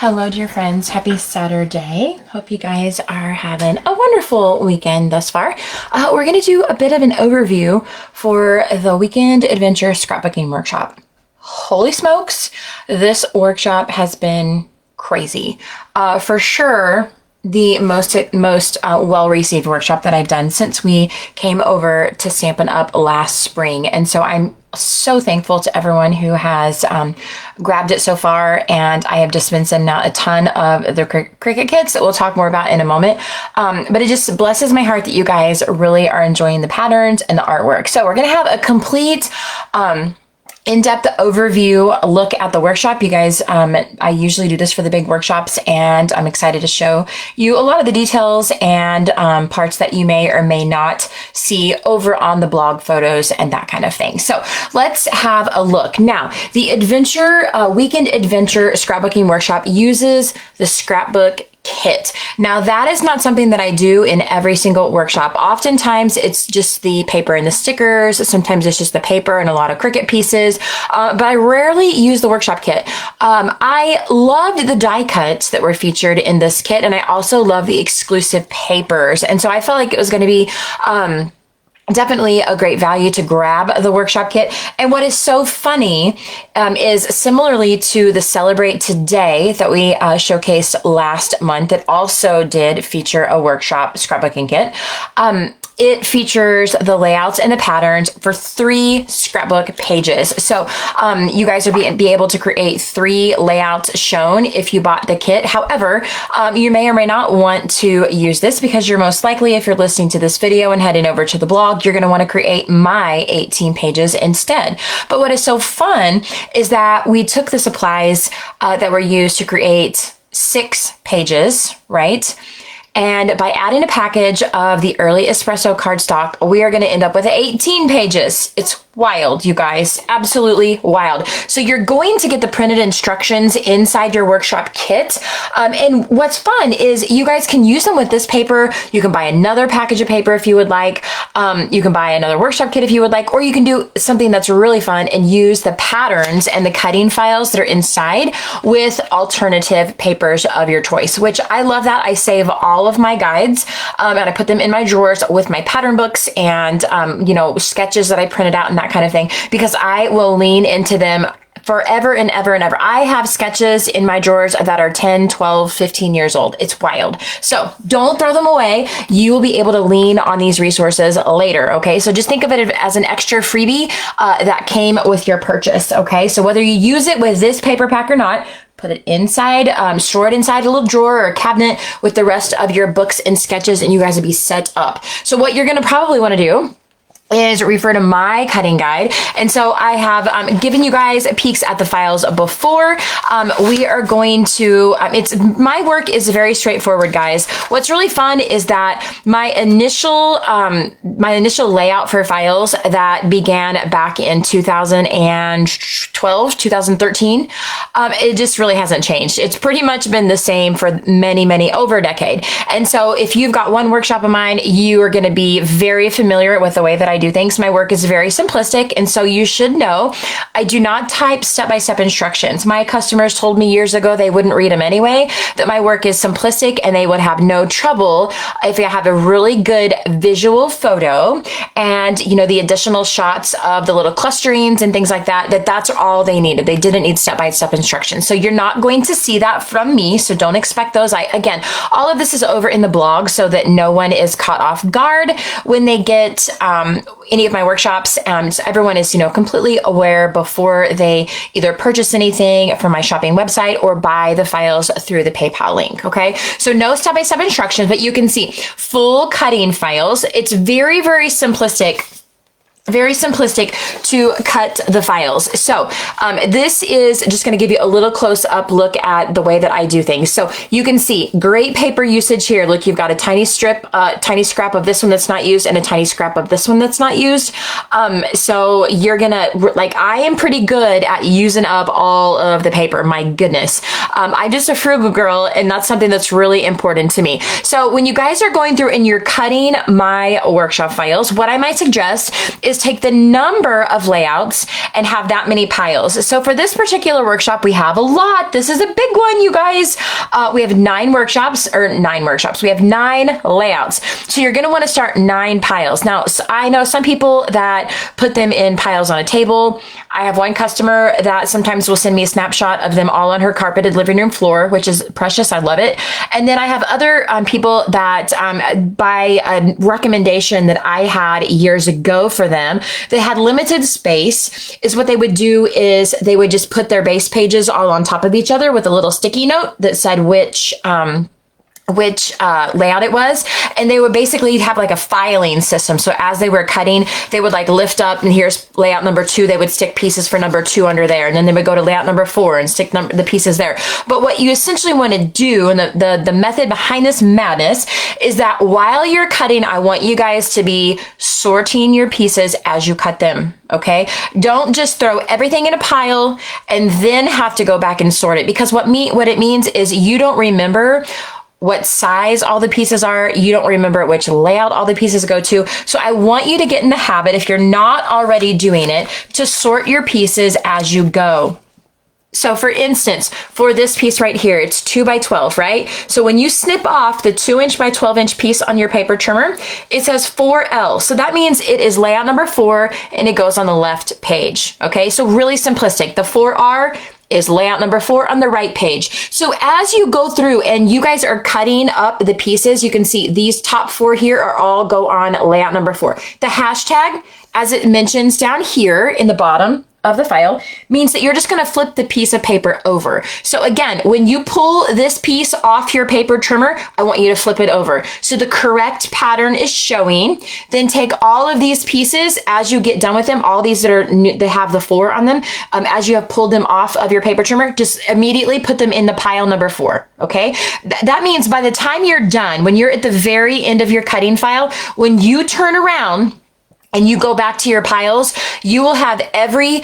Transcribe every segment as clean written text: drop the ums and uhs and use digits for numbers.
Hello, dear friends. Happy Saturday. Hope you guys are having a wonderful weekend thus far. We're going to do a bit of an overview for the Weekend Adventure Scrapbooking Workshop. Holy smokes, this workshop has been crazy. For sure, the most well-received workshop that I've done since we came over to Stampin' Up! Last spring. And so I'm so thankful to everyone who has grabbed it so far, and I have just been sending out a ton of the Cricut kits that we'll talk more about in a moment. But it just blesses my heart that you guys really are enjoying the patterns and the artwork. So we're gonna have a complete in-depth overview look at the workshop. You guys, I usually do this for the big workshops, and I'm excited to show you a lot of the details and parts that you may or may not see over on the blog photos and that kind of thing. So let's have a look. Now, the Weekend Adventure Scrapbooking Workshop uses the scrapbook kit. Now that is not something that I do in every single workshop. Oftentimes it's just the paper and the stickers. Sometimes it's just the paper and a lot of Cricut pieces, but I rarely use the workshop kit. I loved the die cuts that were featured in this kit, and I also love the exclusive papers. And so I felt like it was going to be definitely a great value to grab the workshop kit. And what is so funny is similarly to the Celebrate Today that we showcased last month, that also did feature a workshop scrapbooking kit. It features the layouts and the patterns for 3 scrapbook pages. So you guys will be able to create 3 layouts shown if you bought the kit. However, you may or may not want to use this, because you're most likely, if you're listening to this video and heading over to the blog, you're going to want to create my 18 pages instead. But what is so fun is that we took the supplies that were used to create 6 pages, right? And by adding a package of the early espresso cardstock, we are going to end up with 18 pages. It's wild, you guys, absolutely wild. So you're going to get the printed instructions inside your workshop kit. And what's fun is you guys can use them with this paper. You can buy another package of paper if you would like. You can buy another workshop kit if you would like, or you can do something that's really fun and use the patterns and the cutting files that are inside with alternative papers of your choice, which I love that. I save all of my guides and I put them in my drawers with my pattern books and, sketches that I printed out and that kind of thing, because I will lean into them forever and ever and ever. I have sketches in my drawers that are 10, 12, 15 years old. It's wild. So don't throw them away. You will be able to lean on these resources later. Okay. So just think of it as an extra freebie that came with your purchase. Okay. So whether you use it with this paper pack or not, put it inside, store it inside a little drawer or a cabinet with the rest of your books and sketches, and you guys will be set up. So what you're going to probably want to do is refer to my cutting guide. And so I have given you guys peeks at the files before. We are going to, my work is very straightforward, guys. What's really fun is that my initial layout for files that began back in 2012, 2013, it just really hasn't changed. It's pretty much been the same for many, over a decade. And so if you've got one workshop of mine, you are going to be very familiar with the way that I do things. My work is very simplistic, and so you should know I do not type step-by-step instructions. My customers told me years ago they wouldn't read them anyway, that my work is simplistic and they would have no trouble if I have a really good visual photo and, the additional shots of the little clusterings and things like that, that's all they needed. They didn't need step-by-step instructions. So you're not going to see that from me, so don't expect those. Again, all of this is over in the blog so that no one is caught off guard when they get any of my workshops. So everyone is, completely aware before they either purchase anything from my shopping website or buy the files through the PayPal link. Okay. So no step-by-step instructions, but you can see full cutting files. It's very, very simplistic to cut the files. So this is just going to give you a little close-up look at the way that I do things. So you can see great paper usage here. Look, you've got a tiny scrap of this one that's not used and a tiny scrap of this one that's not used. So you're gonna, I am pretty good at using up all of the paper. My goodness. I'm just a frugal girl, and that's something that's really important to me. So when you guys are going through and you're cutting my workshop files, what I might suggest is is take the number of layouts and have that many piles. So for this particular workshop, we have a lot. This is a big one, you guys. We have 9 workshops. We have 9 layouts. So you're going to want to start 9 piles. Now, I know some people that put them in piles on a table. I have one customer that sometimes will send me a snapshot of them all on her carpeted living room floor, which is precious. I love it. And then I have other people that by a recommendation that I had years ago for them, they had limited space, is what they would do is they would just put their base pages all on top of each other with a little sticky note that said which layout it was, and they would basically have like a filing system. So as they were cutting, they would like lift up, and here's layout number 2. They would stick pieces for number 2 under there, and then they would go to layout number 4 and stick the pieces there. But what you essentially want to do, and the method behind this madness, is that while you're cutting, I want you guys to be sorting your pieces as you cut them. Okay, don't just throw everything in a pile and then have to go back and sort it, because what it means is you don't remember what size all the pieces are. You don't remember which layout all the pieces go to. So I want you to get in the habit, if you're not already doing it, to sort your pieces as you go. So for instance, for this piece right here, it's 2 by 12, right? So when you snip off the 2" by 12" piece on your paper trimmer, it says 4L. So that means it is layout number 4 and it goes on the left page. Okay, so really simplistic. The 4R is layout number 4 on the right page. So as you go through and you guys are cutting up the pieces, you can see these top 4 here are all go on layout number 4. The hashtag, as it mentions down here in the bottom of the file, means that you're just going to flip the piece of paper over. So again, when you pull this piece off your paper trimmer, I want you to flip it over. So the correct pattern is showing. Then take all of these pieces as you get done with them, all these that are new, they have the 4 on them, as you have pulled them off of your paper trimmer, just immediately put them in the pile number 4. Okay. That means by the time you're done, when you're at the very end of your cutting file, when you turn around and you go back to your piles, you will have every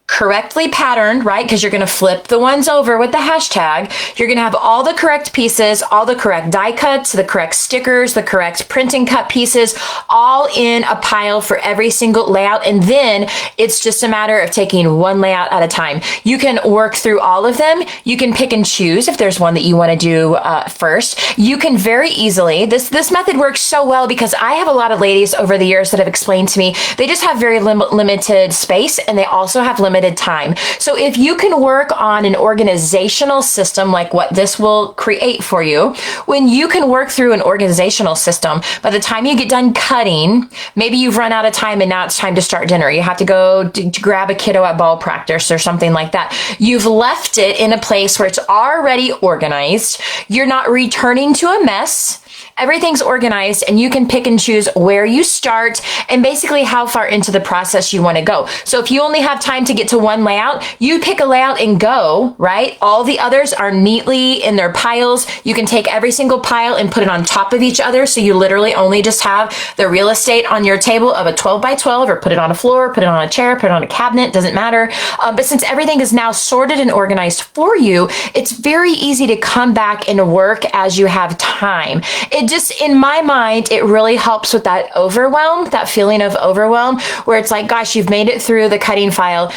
correctly patterned, right? Because you're going to flip the ones over with the hashtag. You're going to have all the correct pieces, all the correct die cuts, the correct stickers, the correct print and cut pieces, all in a pile for every single layout. And then it's just a matter of taking one layout at a time. You can work through all of them. You can pick and choose if there's one that you want to do first. You can very easily, this method works so well because I have a lot of ladies over the years that have explained to me, they just have very limited space, and they also have limited time. So if you can work on an organizational system like what this will create for you, when you can work through an organizational system, by the time you get done cutting, maybe you've run out of time and now it's time to start dinner. You have to go to grab a kiddo at ball practice or something like that. You've left it in a place where it's already organized. You're not returning to a mess. Everything's organized, and you can pick and choose where you start and basically how far into the process you want to go. So if you only have time to get to one layout, you pick a layout and go, right? All the others are neatly in their piles. You can take every single pile and put it on top of each other. So you literally only just have the real estate on your table of a 12 by 12, or put it on a floor, put it on a chair, put it on a cabinet, doesn't matter. But since everything is now sorted and organized for you, it's very easy to come back and work as you have time. It just, in my mind, it really helps with that overwhelm, that feeling of overwhelm, where it's like, gosh, you've made it through the cutting file.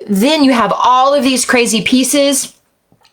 Then you have all of these crazy pieces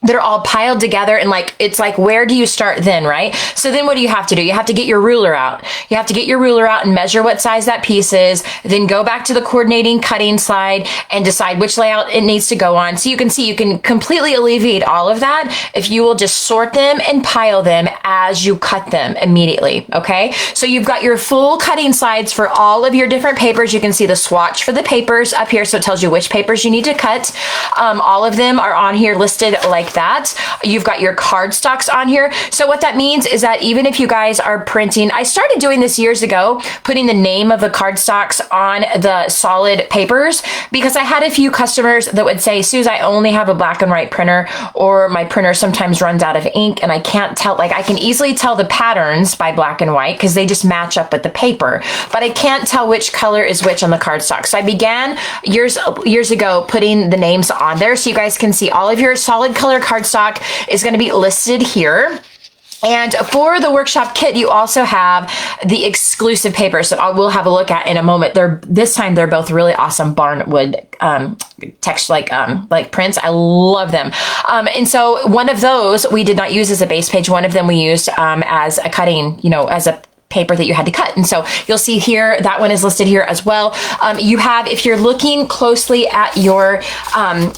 that are all piled together, and like, it's like, where do you start then, right? So then what do you have to do? You have to get your ruler out. You have to get your ruler out and measure what size that piece is, then go back to the coordinating cutting slide and decide which layout it needs to go on. So you can see, you can completely alleviate all of that if you will just sort them and pile them as you cut them immediately, okay? So you've got your full cutting slides for all of your different papers. You can see the swatch for the papers up here, so it tells you which papers you need to cut. All of them are on here listed like that. You've got your cardstocks on here. So what that means is that even if you guys are printing, I started doing this years ago, putting the name of the cardstocks on the solid papers, because I had a few customers that would say, Suze, I only have a black and white printer, or my printer sometimes runs out of ink and I can't tell, like I can easily tell the patterns by black and white because they just match up with the paper, but I can't tell which color is which on the cardstock. So I began years ago putting the names on there so you guys can see all of your solid color cardstock is going to be listed here. And for the workshop kit, you also have the exclusive papers that I will have a look at in a moment. This time they're both really awesome barnwood text like prints. I love them. And so one of those we did not use as a base page. One of them we used as a cutting, as a paper that you had to cut. And so you'll see here, that one is listed here as well. You have, if you're looking closely at your,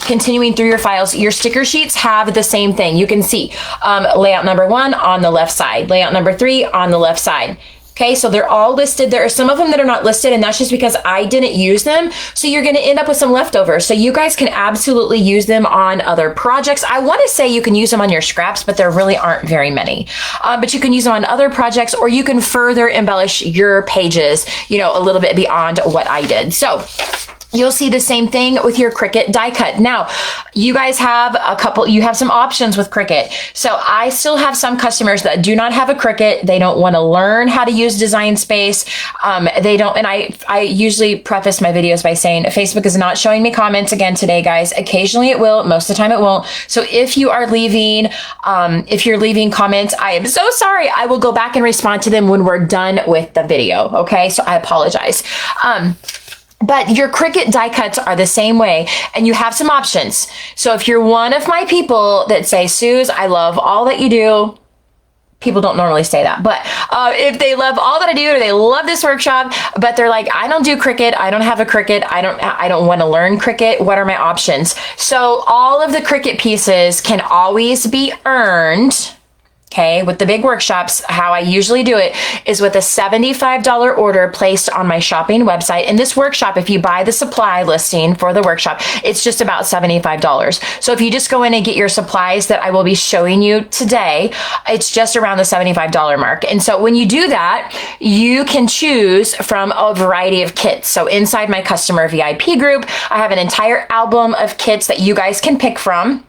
continuing through your files, your sticker sheets have the same thing. You can see layout number 1 on the left side, layout number 3 on the left side. Okay, so they're all listed. There are some of them that are not listed, and that's just because I didn't use them. So you're going to end up with some leftovers. So you guys can absolutely use them on other projects. I want to say you can use them on your scraps, but there really aren't very many. But you can use them on other projects, or you can further embellish your pages, a little bit beyond what I did. So you'll see the same thing with your Cricut die cut. Now, you guys have you have some options with Cricut. So I still have some customers that do not have a Cricut. They don't want to learn how to use Design Space. They don't, and I usually preface my videos by saying Facebook is not showing me comments again today, guys. Occasionally it will, most of the time it won't. So if you are leaving, if you're leaving comments, I am so sorry. I will go back and respond to them when we're done with the video. Okay. So I apologize. But your Cricut die cuts are the same way, and you have some options. So if you're one of my people that say, Suze, I love all that you do, people don't normally say that, but if they love all that I do, or they love this workshop, but they're like, I don't do Cricut, I don't have a Cricut, I don't want to learn Cricut, what are my options? So all of the Cricut pieces can always be earned. Okay, with the big workshops, how I usually do it is with a $75 order placed on my shopping website. And this workshop, if you buy the supply listing for the workshop, it's just about $75. So if you just go in and get your supplies that I will be showing you today, it's just around the $75 mark. And so when you do that, you can choose from a variety of kits. So inside my customer VIP group, I have an entire album of kits that you guys can pick from.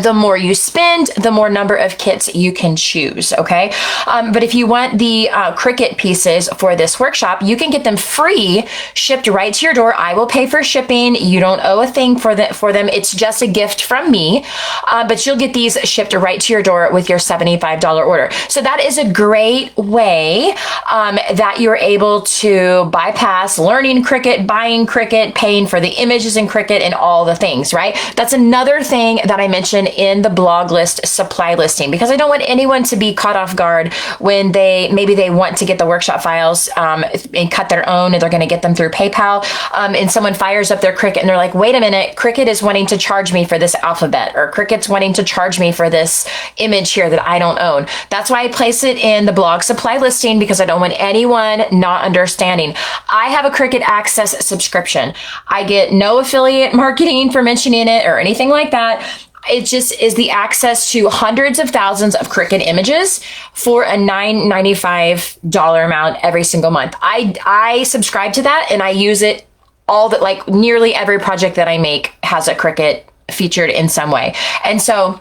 The more you spend, the more number of kits you can choose, okay? But if you want the Cricut pieces for this workshop, you can get them free, shipped right to your door. I will pay for shipping. You don't owe a thing for them. It's just a gift from me, but you'll get these shipped right to your door with your $75 order. So that is a great way that you're able to bypass learning Cricut, buying Cricut, paying for the images in Cricut, and all the things, right? That's another thing that I mentioned in the blog list supply listing, because I don't want anyone to be caught off guard when maybe they want to get the workshop files and cut their own, and they're going to get them through PayPal, and someone fires up their Cricut and they're like, wait a minute, Cricut is wanting to charge me for this alphabet, or Cricut's wanting to charge me for this image here that I don't own. That's why I place it in the blog supply listing, because I don't want anyone not understanding. I have a Cricut Access subscription. I get no affiliate marketing for mentioning it or anything like that. It just is the access to hundreds of thousands of Cricut images for a $9.95 amount every single month. I subscribe to that, and I use it like nearly every project that I make has a Cricut featured in some way. And so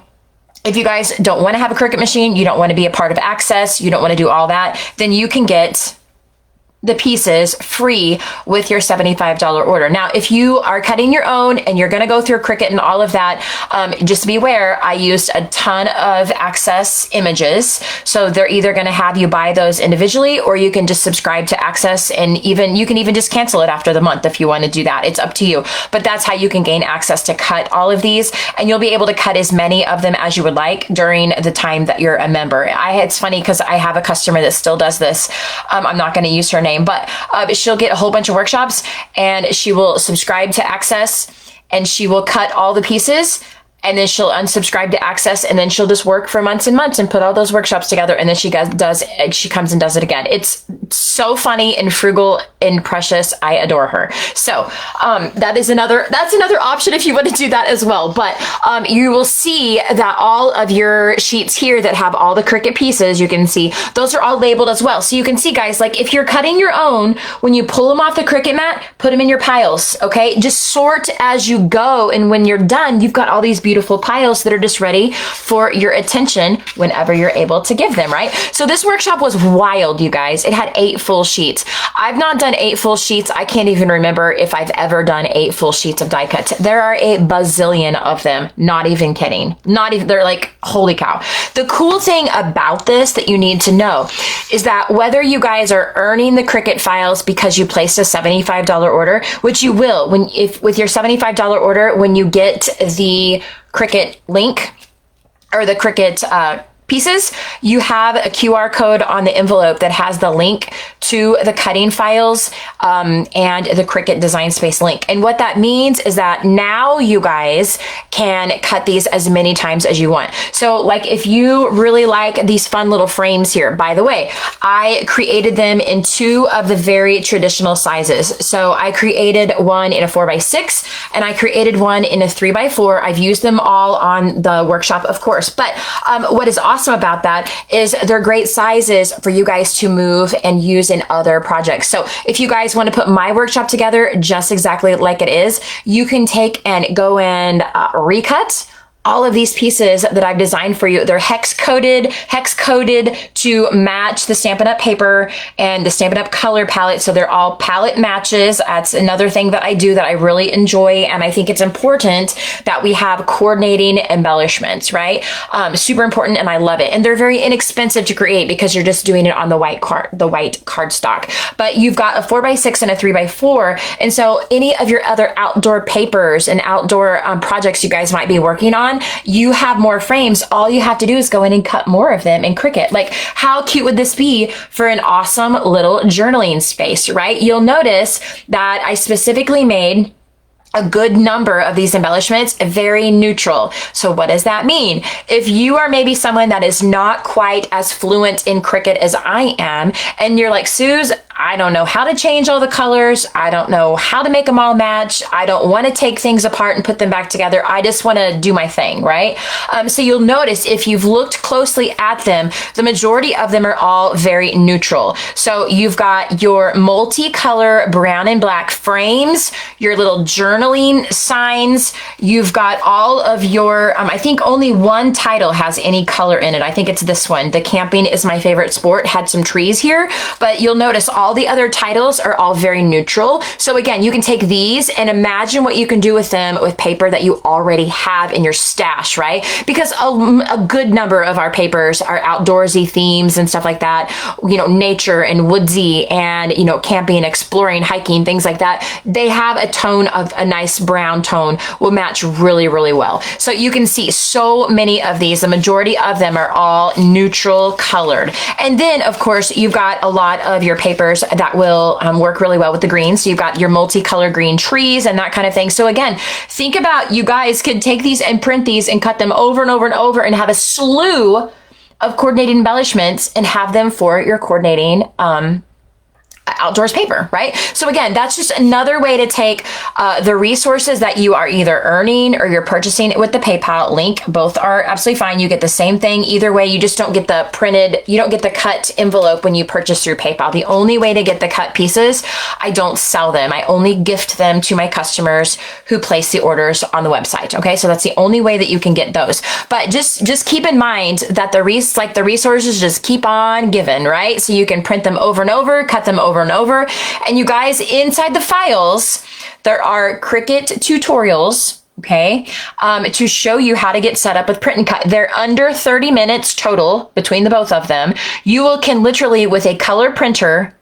if you guys don't want to have a Cricut machine, you don't want to be a part of Access, you don't want to do all that, then you can get the pieces free with your $75 order. Now, if you are cutting your own and you're going to go through Cricut and all of that, just be aware, I used a ton of Access images. So they're either going to have you buy those individually, or you can just subscribe to Access, and you can even just cancel it after the month if you want to do that. It's up to you. But that's how you can gain access to cut all of these, and you'll be able to cut as many of them as you would like during the time that you're a member. It's funny because I have a customer that still does this. I'm not going to use her name, but she'll get a whole bunch of workshops, and she will subscribe to Access, and she will cut all the pieces, and then she'll unsubscribe to Access, and then she'll just work for months and months and put all those workshops together, and then she comes and does it again. It's so funny and frugal and precious. I adore her. So that's another option if you want to do that as well. But you will see that all of your sheets here that have all the Cricut pieces, you can see those are all labeled as well. So you can see, guys, like if you're cutting your own, when you pull them off the Cricut mat, put them in your piles, okay? Just sort as you go, and when you're done, you've got all these beautiful beautiful piles that are just ready for your attention whenever you're able to give them, right? So this workshop was wild, you guys. It had 8 full sheets. I've not done 8 full sheets. I can't even remember if I've ever done 8 full sheets of die cuts. There are a bazillion of them. Not even kidding. Not even, they're like, holy cow. The cool thing about this that you need to know is that whether you guys are earning the Cricut files because you placed a $75 order, which you will with your $75 order, when you get the Cricut link or the Cricut pieces, you have a QR code on the envelope that has the link to the cutting files and the Cricut Design Space link. And what that means is that now you guys can cut these as many times as you want. So like if you really like these fun little frames here, by the way, I created them in 2 of the very traditional sizes. So I created one in a 4x6 and I created one in a 3x4. I've used them all on the workshop, of course. But what is awesome about that is they're great sizes for you guys to move and use in other projects. So if you guys want to put my workshop together just exactly like it is, you can take and go and recut all of these pieces that I've designed for you. They're hex coded to match the Stampin' Up! Paper and the Stampin' Up! Color palette. So they're all palette matches. That's another thing that I do that I really enjoy. And I think it's important that we have coordinating embellishments, right? Super important, and I love it. And they're very inexpensive to create because you're just doing it on the white cardstock. But you've got a 4x6 and a 3x4. And so any of your other outdoor papers and outdoor projects you guys might be working on, you have more frames. All you have to do is go in and cut more of them in Cricut. Like, how cute would this be for an awesome little journaling space, right? You'll notice that I specifically made a good number of these embellishments very neutral. So what does that mean? If you are maybe someone that is not quite as fluent in Cricut as I am, and you're like, Suze, I don't know how to change all the colors. I don't know how to make them all match. I don't want to take things apart and put them back together. I just want to do my thing, right? So you'll notice if you've looked closely at them, the majority of them are all very neutral. So you've got your multicolor brown and black frames, your little journaling signs. You've got all of your, I think only one title has any color in it. I think it's this one. The Camping is My Favorite Sport had some trees here, but you'll notice all the other titles are all very neutral. So again, you can take these and imagine what you can do with them with paper that you already have in your stash, right? Because a good number of our papers are outdoorsy themes and stuff like that, you know, nature and woodsy and, you know, camping, exploring, hiking, things like that. They have a tone of a nice brown tone, will match really, really well. So you can see so many of these, the majority of them are all neutral colored. And then of course, you've got a lot of your papers that will work really well with the green. So you've got your multicolor green trees and that kind of thing. So again, think about, you guys could take these and print these and cut them over and over and over and have a slew of coordinating embellishments and have them for your coordinating outdoors paper, right? So again, that's just another way to take the resources that you are either earning or you're purchasing with the PayPal link. Both are absolutely fine. You get the same thing either way. You just don't get the printed, you don't get the cut envelope when you purchase through PayPal. The only way to get the cut pieces, I don't sell them. I only gift them to my customers who place the orders on the website. Okay, so that's the only way that you can get those. But just keep in mind that the resources just keep on giving, right? So you can print them over and over, cut them over and over. And you guys, inside the files, there are Cricut tutorials, okay, to show you how to get set up with print and cut. They're under 30 minutes total between the both of them. You can literally, with a color printer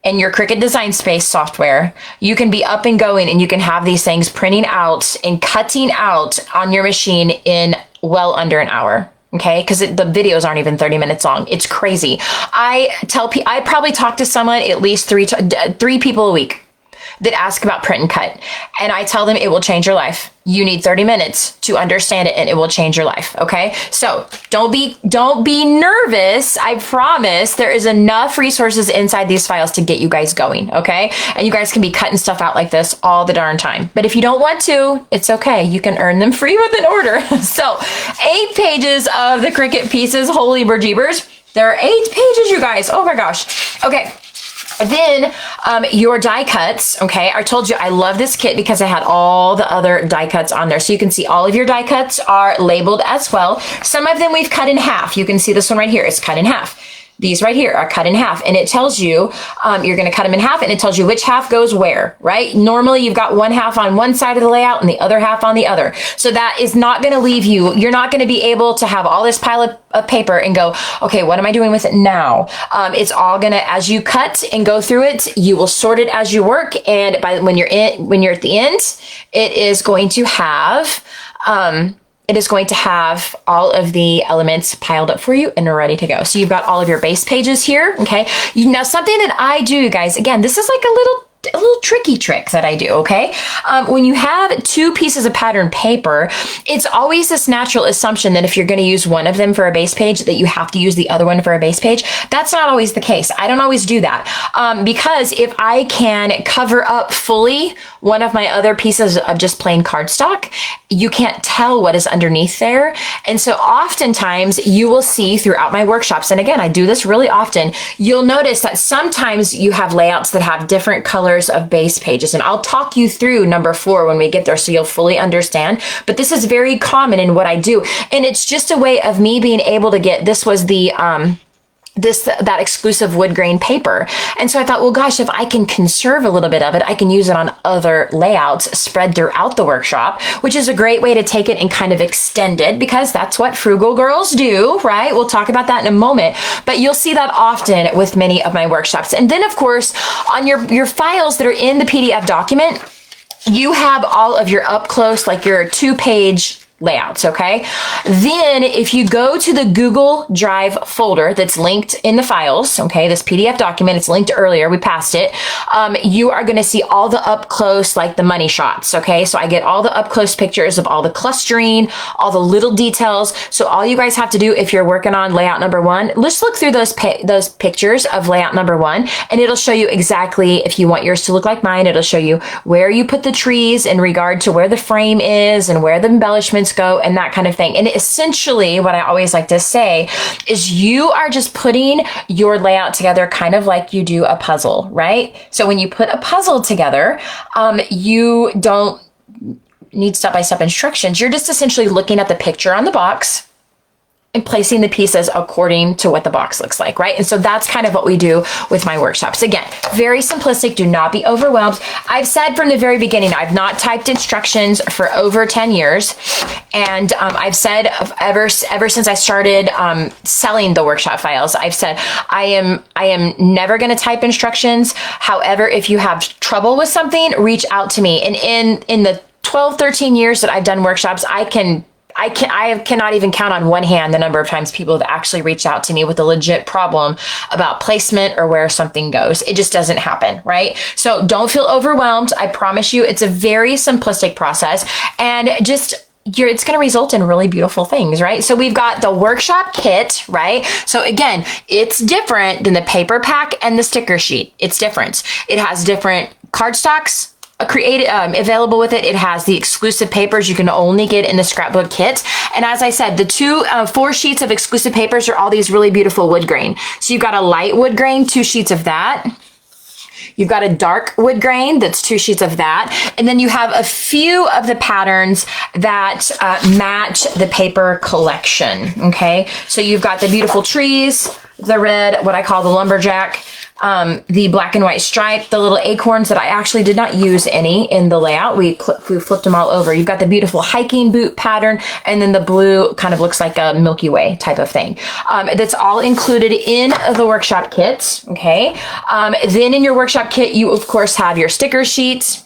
and your Cricut Design Space software, you can be up and going and you can have these things printing out and cutting out on your machine in well under an hour. Okay, because the videos aren't even 30 minutes long. It's crazy. I probably talk to someone at least three people a week that ask about print and cut. And I tell them it will change your life. You need 30 minutes to understand it and it will change your life. Okay. So don't be nervous. I promise there is enough resources inside these files to get you guys going. Okay. And you guys can be cutting stuff out like this all the darn time. But if you don't want to, it's okay. You can earn them free with an order. So 8 pages of the Cricut pieces. Holy bejeebers. There are 8 pages, you guys. Oh my gosh. Okay. Then your die cuts, okay? I told you I love this kit because I had all the other die cuts on there. So you can see all of your die cuts are labeled as well. Some of them we've cut in half. You can see this one right here is cut in half. These right here are cut in half, and it tells you, you're going to cut them in half, and it tells you which half goes where, right? Normally you've got one half on one side of the layout and the other half on the other. So that is not going to leave you. You're not going to be able to have all this pile of paper and go, okay, what am I doing with it now? It's all going to, as you cut and go through it, you will sort it as you work. And when you're at the end, it is going to have, all of the elements piled up for you and ready to go. So you've got all of your base pages here, okay? Now something that I do, guys, again, this is like a little tricky trick that I do, okay? When you have two pieces of pattern paper, it's always this natural assumption that if you're going to use one of them for a base page, that you have to use the other one for a base page. That's not always the case. I don't always do that because if I can cover up fully one of my other pieces of just plain cardstock, you can't tell what is underneath there. And so oftentimes you will see throughout my workshops, and again, I do this really often, you'll notice that sometimes you have layouts that have different colors of base pages. And I'll talk you through number 4 when we get there so you'll fully understand. But this is very common in what I do. And it's just a way of me being able to get, this was the, that exclusive wood grain paper. And so I thought, well, gosh, if I can conserve a little bit of it, I can use it on other layouts spread throughout the workshop, which is a great way to take it and kind of extend it because that's what frugal girls do, right? We'll talk about that in a moment, but you'll see that often with many of my workshops. And then of course, on your files that are in the PDF document, you have all of your up close, like your 2-page layouts, okay? Then if you go to the Google Drive folder that's linked in the files, okay, this PDF document, it's linked earlier, we passed it, you are gonna see all the up close, like the money shots, okay? So I get all the up close pictures of all the clustering, all the little details. So all you guys have to do if you're working on layout number 1, let's look through those pictures of layout number 1, and it'll show you exactly, if you want yours to look like mine, it'll show you where you put the trees in regard to where the frame is and where the embellishments go and that kind of thing. And essentially what I always like to say is you are just putting your layout together kind of like you do a puzzle, right? So when you put a puzzle together, you don't need step-by-step instructions. You're just essentially looking at the picture on the box and placing the pieces according to what the box looks like, right? And so that's kind of what we do with my workshops. Again, very simplistic. Do not be overwhelmed. I've said from the very beginning, I've not typed instructions for over 10 years. And I've said ever since I started selling the workshop files, I've said, I am never going to type instructions. However, if you have trouble with something, reach out to me. And in the 12, 13 years that I've done workshops, I cannot even count on one hand the number of times people have actually reached out to me with a legit problem about placement or where something goes. It just doesn't happen, right? So don't feel overwhelmed. I promise you, it's a very simplistic process, and just it's going to result in really beautiful things, right? So we've got the workshop kit, right? So again, it's different than the paper pack and the sticker sheet. It's different. It has different cardstocks available with it. It has the exclusive papers you can only get in the scrapbook kit. And as I said, the 4 sheets of exclusive papers are all these really beautiful wood grain. So you've got a light wood grain, 2 sheets of that. You've got a dark wood grain, that's 2 sheets of that. And then you have a few of the patterns that match the paper collection, okay? So you've got the beautiful trees, the red, what I call the lumberjack, the black and white stripe, the little acorns that I actually did not use any in the layout. We flipped them all over. You've got the beautiful hiking boot pattern, and then the blue kind of looks like a Milky Way type of thing. That's all included in the workshop kits, okay? Then in your workshop kit, you of course have your sticker sheets,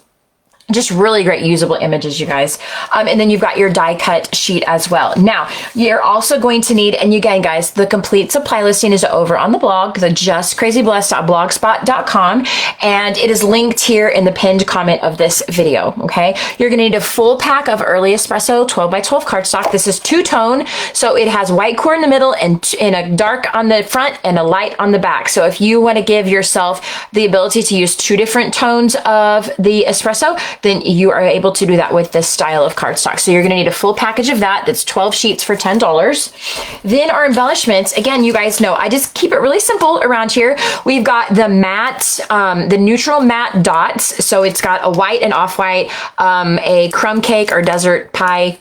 just really great usable images, you guys. And then you've got your die cut sheet as well. Now, you're also going to need, and again, guys, the complete supply listing is over on the blog, the justcrazyblessed.blogspot.com, and it is linked here in the pinned comment of this video, okay? You're gonna need a full pack of early espresso 12x12 cardstock. This is 2-tone, so it has white core in the middle and a dark on the front and a light on the back. So if you wanna give yourself the ability to use 2 different tones of the espresso, then you are able to do that with this style of cardstock. So you're gonna need a full package of that. That's 12 sheets for $10. Then our embellishments, again, you guys know, I just keep it really simple around here. We've got the matte, the neutral matte dots. So it's got a white and off-white, a crumb cake or desert pie,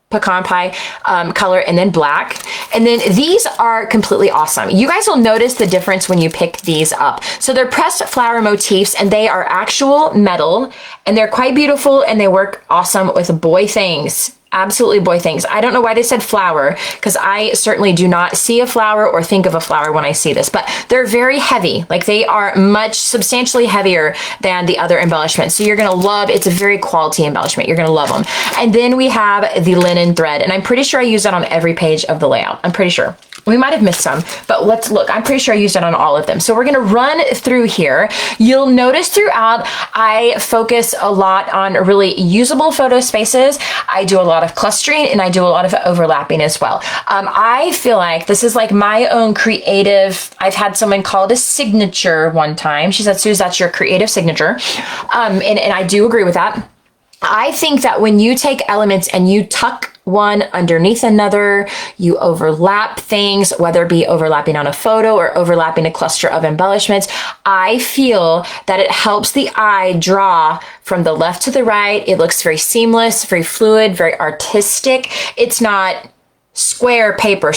pecan pie color, and then black. And then these are completely awesome. You guys will notice the difference when you pick these up. So they're pressed flower motifs, and they are actual metal, and they're quite beautiful, and they work awesome with boy things. Absolutely boy things. I don't know why they said flower, because I certainly do not see a flower or think of a flower when I see this, but they're very heavy. Like, they are substantially heavier than the other embellishments. So you're going to love, it's a very quality embellishment. You're going to love them. And then we have the linen thread, and I'm pretty sure I use that on every page of the layout. I'm pretty sure. We might have missed some, but let's look. I'm pretty sure I used it on all of them. So we're going to run through here. You'll notice throughout, I focus a lot on really usable photo spaces. I do a lot of clustering, and I do a lot of overlapping as well. I feel like this is like my own creative, I've had someone call it a signature one time. She said, Suze, that's your creative signature. And I do agree with that. I think that when you take elements and you tuck one underneath another, you overlap things, whether it be overlapping on a photo or overlapping a cluster of embellishments, I feel that it helps the eye draw from the left to the right. It looks very seamless, very fluid, very artistic. It's not square paper,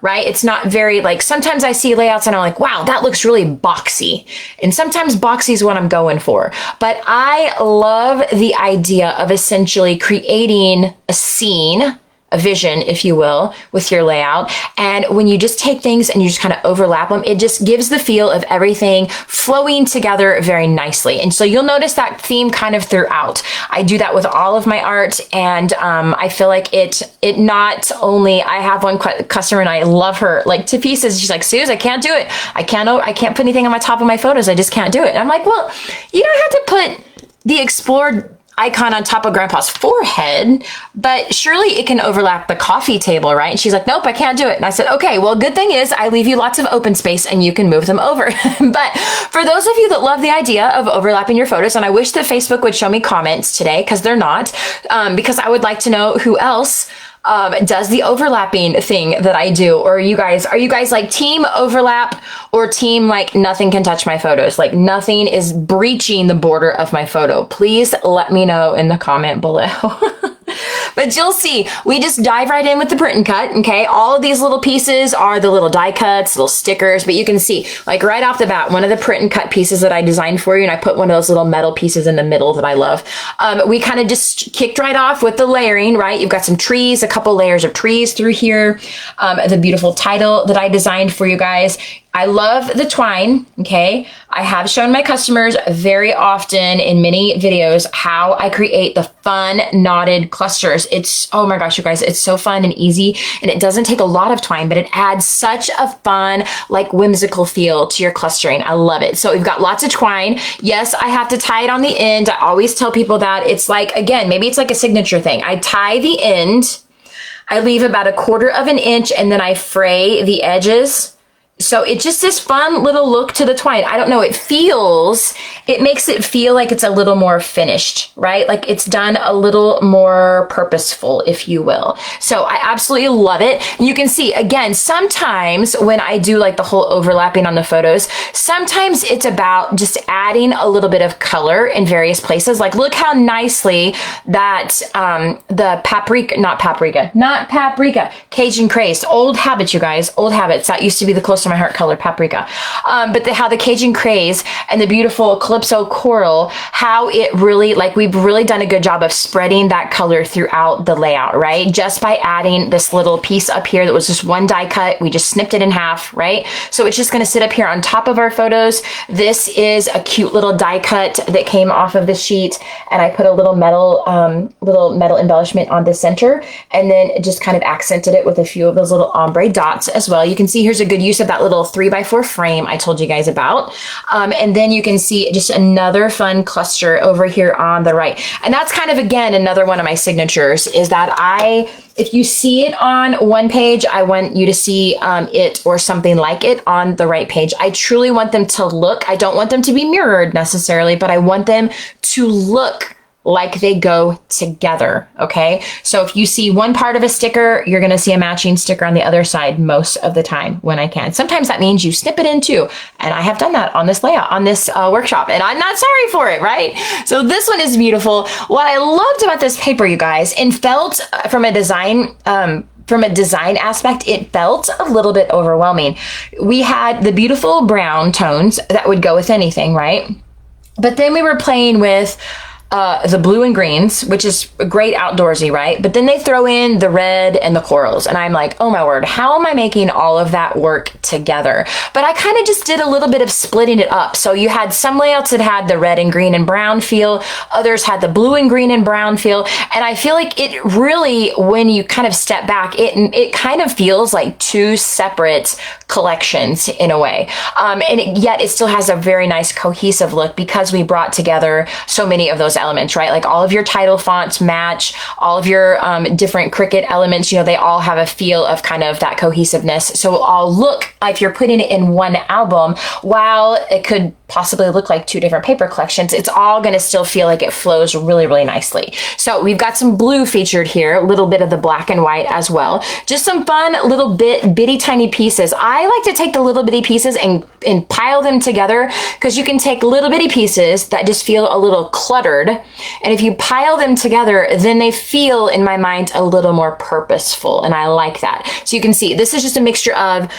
right? It's not very, like, sometimes I see layouts and I'm like, wow, that looks really boxy. And sometimes boxy is what I'm going for. But I love the idea of essentially creating a scene, a vision, if you will, with your layout. And when you just take things and you just kind of overlap them, it just gives the feel of everything flowing together very nicely. And so you'll notice that theme kind of throughout. I do that with all of my art, and I feel like it not only, I have one customer and I love her like to pieces. She's like, Suze, I can't do it. I can't put anything on my top of my photos. I just can't do it. And I'm like, well, you don't have to put the explored icon on top of Grandpa's forehead, but surely it can overlap the coffee table, right? And she's like, nope, I can't do it. And I said, okay, well, good thing is I leave you lots of open space and you can move them over. But for those of you that love the idea of overlapping your photos, and I wish that Facebook would show me comments today, because they're not, because I would like to know who else does the overlapping thing that I do. Or are you guys like team overlap or team like nothing can touch my photos? Like nothing is breaching the border of my photo. Please let me know in the comment below. But you'll see, we just dive right in with the print and cut, okay? All of these little pieces are the little die cuts, little stickers, but you can see, like right off the bat, one of the print and cut pieces that I designed for you, and I put one of those little metal pieces in the middle that I love. We kind of just kicked right off with the layering, right? You've got some trees, a couple layers of trees through here, the beautiful title that I designed for you guys. I love the twine, okay? I have shown my customers very often in many videos how I create the fun knotted clusters. It's, oh my gosh, you guys, it's so fun and easy, and it doesn't take a lot of twine, but it adds such a fun, like whimsical feel to your clustering. I love it. So we've got lots of twine. Yes, I have to tie it on the end. I always tell people that. It's like, again, maybe it's like a signature thing. I tie the end, I leave about 1/4 inch, and then I fray the edges. So it's just this fun little look to the twine. I don't know, it makes it feel like it's a little more finished, right? Like it's done a little more purposeful, if you will. So I absolutely love it. You can see, again, sometimes when I do like the whole overlapping on the photos, sometimes it's about just adding a little bit of color in various places. Like look how nicely that not paprika, Cajun craze, old habits, you guys, old habits. That used to be the close to my heart color, paprika. But how the Cajun craze and the beautiful Calypso coral, how it really, like we've really done a good job of spreading that color throughout the layout, right? Just by adding this little piece up here that was just one die cut. We just snipped it in half, right? So it's just gonna sit up here on top of our photos. This is a cute little die cut that came off of the sheet, and I put a little metal embellishment on the center, and then just kind of accented it with a few of those little ombre dots as well. You can see here's a good use of that that little 3x4 frame I told you guys about. And then you can see just another fun cluster over here on the right. And that's kind of, again, another one of my signatures is that if you see it on one page, I want you to see it or something like it on the right page. I truly want them to look, I don't want them to be mirrored necessarily, but I want them to look like they go together, okay? So if you see one part of a sticker, you're gonna see a matching sticker on the other side most of the time when I can. Sometimes that means you snip it in two, and I have done that on this layout, on this workshop, and I'm not sorry for it, right? So this one is beautiful. What I loved about this paper, you guys, and felt from a design aspect, it felt a little bit overwhelming. We had the beautiful brown tones that would go with anything, right? But then we were playing with the blue and greens, which is great outdoorsy, right? But then they throw in the red and the corals. And I'm like, oh my word, how am I making all of that work together? But I kind of just did a little bit of splitting it up. So you had some layouts that had the red and green and brown feel. Others had the blue and green and brown feel. And I feel like it really, when you kind of step back, it kind of feels like two separate collections in a way. Yet it still has a very nice cohesive look because we brought together so many of those elements, right? Like all of your title fonts match, all of your different Cricut elements, you know, they all have a feel of kind of that cohesiveness. So all look, if you're putting it in one album, while it could possibly look like two different paper collections, it's all going to still feel like it flows really, really nicely. So we've got some blue featured here, a little bit of the black and white as well. Just some fun little bitty tiny pieces. I like to take the little bitty pieces and pile them together because you can take little bitty pieces that just feel a little cluttered. And if you pile them together, then they feel, in my mind, a little more purposeful. And I like that. So you can see this is just a mixture of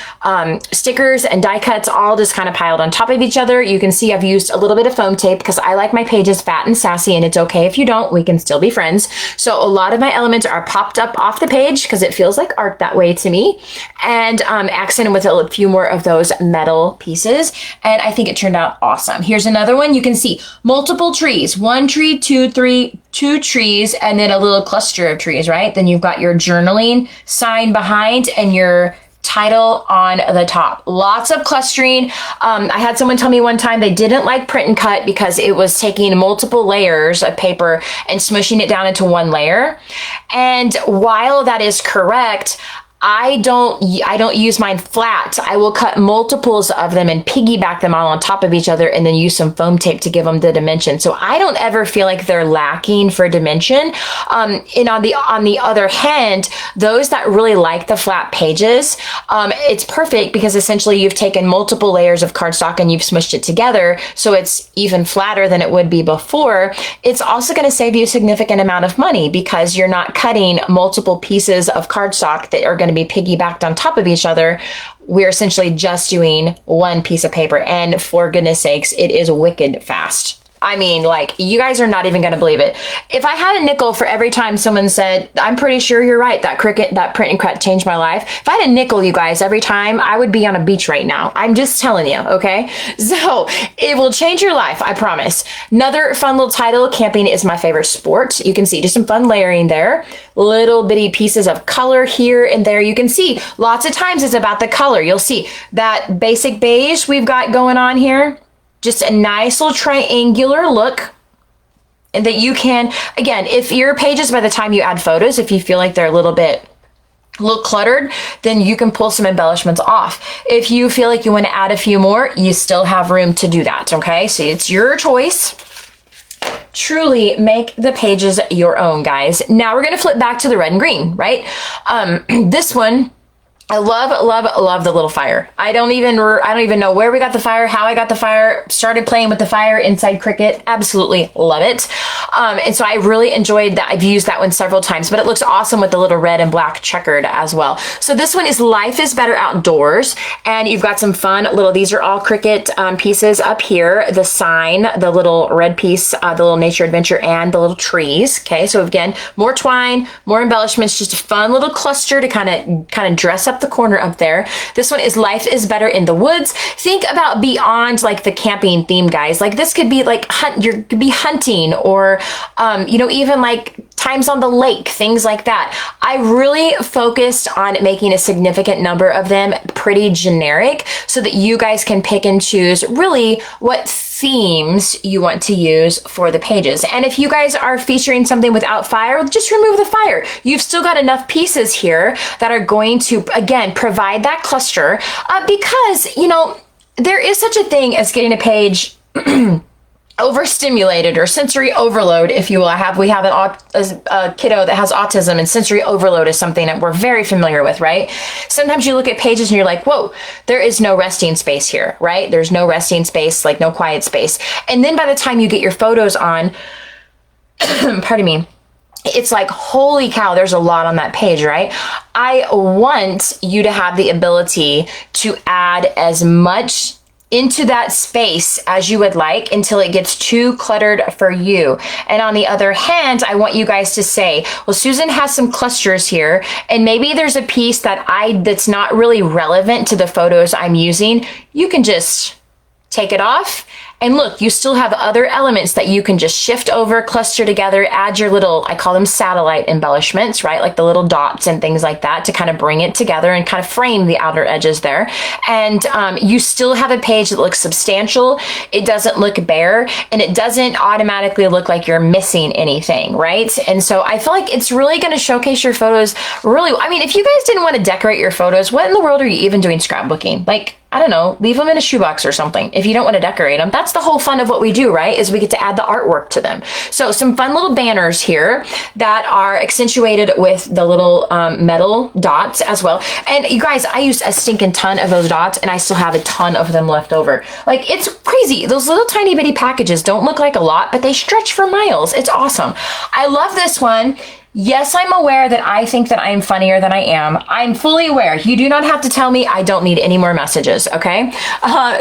stickers and die cuts all just kind of piled on top of each other. You can see I've used a little bit of foam tape because I like my pages fat and sassy, and it's okay if you don't, we can still be friends. So a lot of my elements are popped up off the page because it feels like art that way to me, and accented with a few more of those metal pieces. And I think it turned out awesome. Here's another one. You can see multiple trees, one tree, two trees, and then a little cluster of trees, right? Then you've got your journaling sign behind and your title on the top. Lots of clustering. I had someone tell me one time they didn't like print and cut because it was taking multiple layers of paper and smushing it down into one layer. And while that is correct, I don't use mine flat. I will cut multiples of them and piggyback them all on top of each other and then use some foam tape to give them the dimension. So I don't ever feel like they're lacking for dimension. And on the other hand, those that really like the flat pages, it's perfect because essentially you've taken multiple layers of cardstock and you've smushed it together so it's even flatter than it would be before. It's also going to save you a significant amount of money because you're not cutting multiple pieces of cardstock that are going to be piggybacked on top of each other. We're essentially just doing one piece of paper, and for goodness sakes, it is wicked fast. I mean, like, you guys are not even going to believe it. If I had a nickel for every time someone said, I'm pretty sure you're right, that print and cut changed my life. If I had a nickel, you guys, every time, I would be on a beach right now. I'm just telling you, okay? So it will change your life, I promise. Another fun little title, camping is my favorite sport. You can see just some fun layering there. Little bitty pieces of color here and there. You can see lots of times it's about the color. You'll see that basic beige we've got going on here. Just a nice little triangular look, and that you can, again, if your pages by the time you add photos, if you feel like they're a little cluttered, then you can pull some embellishments off. If you feel like you want to add a few more, you still have room to do that, okay? So it's your choice. Truly make the pages your own, guys. Now we're going to flip back to the red and green, right? This one, I love the little fire. I don't even know where we got the fire, how I got the fire, started playing with the fire inside Cricut. Absolutely love it. And so I really enjoyed that. I've used that one several times, but it looks awesome with the little red and black checkered as well. So this one is Life is Better Outdoors. And you've got some fun little, these are all Cricut pieces up here. The sign, the little red piece, the little nature adventure, and the little trees. Okay, so again, more twine, more embellishments, just a fun little cluster to kind of dress up the corner up there. This one is Life is Better in the Woods. Think about beyond like the camping theme, guys. Like this could be like you could be hunting, or you know, even like times on the lake, things like that. I really focused on making a significant number of them pretty generic so that you guys can pick and choose really what themes you want to use for the pages. And if you guys are featuring something without fire, just remove the fire. You've still got enough pieces here that are going to, again, provide that cluster because, you know, there is such a thing as getting a page overstimulated or sensory overload, if you will. We have a kiddo that has autism, and sensory overload is something that we're very familiar with, right? Sometimes you look at pages and you're like, whoa, there is no resting space here, right? There's no resting space, like no quiet space. And then by the time you get your photos on, pardon me, it's like, holy cow, there's a lot on that page, right? I want you to have the ability to add as much into that space as you would like until it gets too cluttered for you. And on the other hand, I want you guys to say, well, Susan has some clusters here, and maybe there's a piece that's not really relevant to the photos I'm using. You can just take it off. And look, you still have other elements that you can just shift over, cluster together, add your little, I call them satellite embellishments, right? Like the little dots and things like that to kind of bring it together and kind of frame the outer edges there. And you still have a page that looks substantial. It doesn't look bare, and it doesn't automatically look like you're missing anything, right? And so I feel like it's really going to showcase your photos. Really, I mean, if you guys didn't want to decorate your photos, what in the world are you even doing scrapbooking? Like, I don't know, leave them in a shoebox or something if you don't want to decorate them. That's the whole fun of what we do, right? Is we get to add the artwork to them. So some fun little banners here that are accentuated with the little metal dots as well. And you guys, I used a stinking ton of those dots, and I still have a ton of them left over. Like, it's crazy. Those little tiny bitty packages don't look like a lot, but they stretch for miles. It's awesome. I love this one. Yes, I'm aware that I think that I'm funnier than I am. I'm fully aware. You do not have to tell me. I don't need any more messages, okay?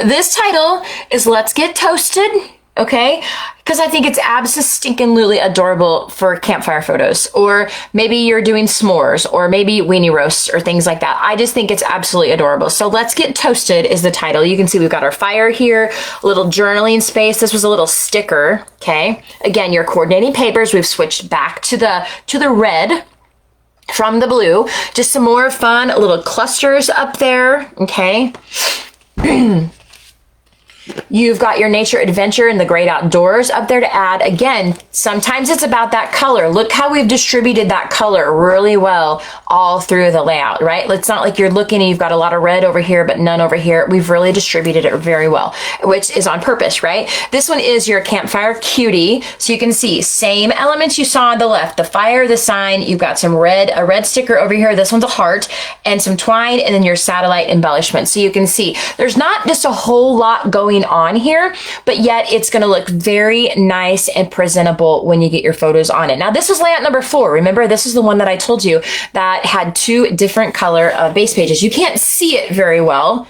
This title is Let's Get Toasted, okay? Because I think it's absolutely adorable for campfire photos, or maybe you're doing s'mores, or maybe weenie roasts or things like that. I just think it's absolutely adorable. So Let's Get Toasted is the title. You can see we've got our fire here, a little journaling space. This was a little sticker, okay? Again, your coordinating papers, we've switched back to the red from the blue. Just some more fun little clusters up there, okay? You've got your nature adventure and the great outdoors up there to add. Again, sometimes it's about that color. Look how we've distributed that color really well all through the layout, right? It's not like you're looking and you've got a lot of red over here, but none over here. We've really distributed it very well, which is on purpose, right? This one is your campfire cutie. So you can see same elements you saw on the left, the fire, the sign. You've got a red sticker over here. This one's a heart and some twine, and then your satellite embellishment. So you can see there's not just a whole lot going on here, but yet it's going to look very nice and presentable when you get your photos on it. Now, this is layout number 4. Remember, this is the one that I told you that had 2 different color base pages. You can't see it very well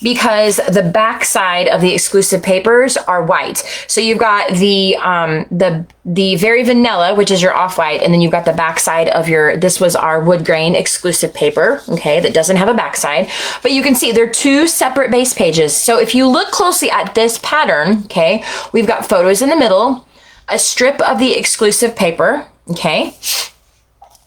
because the back side of the exclusive papers are white. So you've got the very vanilla, which is your off-white, and then you've got the back side of this was our wood grain exclusive paper, okay, that doesn't have a backside. But you can see they're 2 separate base pages. So if you look closely at this pattern, okay, we've got photos in the middle, a strip of the exclusive paper, okay,